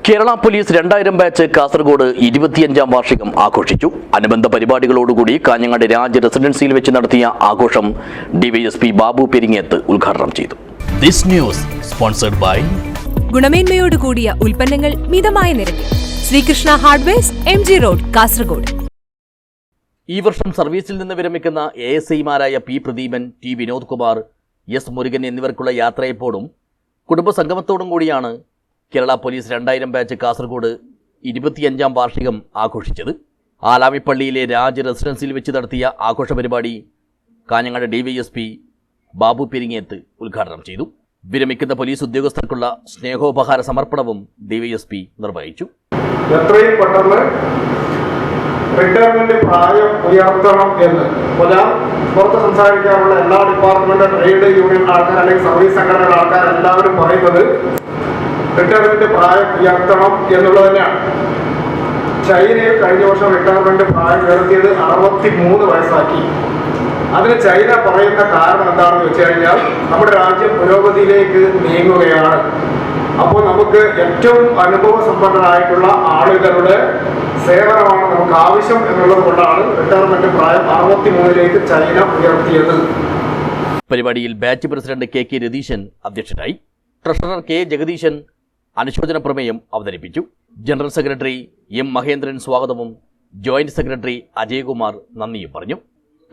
Kerala police 2000 batch Kasaragod 25ാം വാർഷികം ആഘോഷിച്ചു. അനുബന്ധ പരിപാടികളോടുകൂടി കാഞ്ഞങ്ങാട് രാജ് റെസിഡൻസിയിൽ വെച്ച് നടത്തിയ ആഘോഷം ഡിവൈഎസ്പി ബാബു പെരിങ്ങേത്ത് ഉദ്ഘാടനം ചെയ്തു. This news sponsored by ഗുണമേന്മയോട് കൂടിയ ഉൽപ്പന്നങ്ങൾ മിതമായ നിരക്കിൽ Sreekrishna hardwares MG road Kasaragod. ഈ വർഷം സർവീസിൽ നിന്ന് വിരമിക്കുന്ന ASIമാരായ P Pradeepan, T Vinod Kumar, S Murugan എന്നിവർക്കുള്ള യാത്രയെപ്പോഴും കുടുംബസംഗമത്തോടും കൂടിയാണ് കേരള പോലീസ് 2000 ബാച്ച് കാസർഗോഡ് 25ാം വാർഷികം ആഘോഷിച്ചത്. ആലാമിപ്പള്ളിയിലെ രാജ് റെസിഡൻസിയിൽ വെച്ച് നടത്തിയ ആഘോഷ പരിപാടി കാഞ്ഞങ്ങാട് ഡിവൈഎസ്പി ബാബു പെരിങ്ങേത്ത് ഉദ്ഘാടനം ചെയ്തു. വിരമിക്കുന്ന പോലീസ് ഉദ്യോഗസ്ഥർക്കുള്ള സ്നേഹോപഹാര സമർപ്പണവും ഡിവൈഎസ്പി നിർവഹിച്ചു. എത്രയും പെട്ടെന്ന് റിട്ടയർമെന്റ് പ്രായം ഉയർത്തണം എന്ന് ഞാൻ പുറത്ത് സംസാരിക്കാറുള്ള എല്ലാ ഡിപ്പാർട്ട്മെന്റ്, ട്രേഡ് യൂണിയൻ ആൾക്കാർ അല്ലെങ്കിൽ സർവീസ് സംഘടനകളുടെ ആൾക്കാർ എല്ലാവരും പറയുന്നത് റിട്ടയർമെന്റ് പ്രായം ഉയർത്തണം എന്നുള്ളത് തന്നെയാണ്. ചൈനയിൽ കഴിഞ്ഞ വർഷം റിട്ടയർമെന്റ് പ്രായം ഉയർത്തിയത് 63 വയസ്സാക്കി. അതിന് ചൈന പറയുന്ന കാരണം എന്താണെന്ന് വെച്ച് കഴിഞ്ഞാൽ നമ്മുടെ രാജ്യം പുരോഗതിയിലേക്ക് നീങ്ങുകയാണ്. അപ്പോൾ നമുക്ക് ഏറ്റവും അനുഭവ സമ്പന്നരായിട്ടുള്ള ആളുകളുടെ സേവനമാണ് നമുക്ക് ആവശ്യം എന്നുള്ളത് കൊണ്ടാണ് റിട്ടയർമെന്റ് പ്രായം 63ലേക്ക് ചൈന ഉയർത്തിയത്. പരിപാടിയിൽ ബാച്ച് പ്രസിഡന്റ് KK രതീശൻ അധ്യക്ഷനായി. ട്രഷറർ K ജഗദീശൻ അനുശോചന പ്രമേയം അവതരിപ്പിച്ചു. ജനറൽ സെക്രട്ടറി M മഹേന്ദ്രൻ സ്വാഗതവും ജോയിന്റ് സെക്രട്ടറി അജയകുമാർ നന്ദിയും പറഞ്ഞു.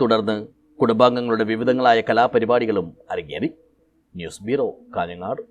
തുടർന്ന് കുടുംബാംഗങ്ങളുടെ വിവിധങ്ങളായ കലാപരിപാടികളും അരങ്ങേറി. News bureau, Kanhangad.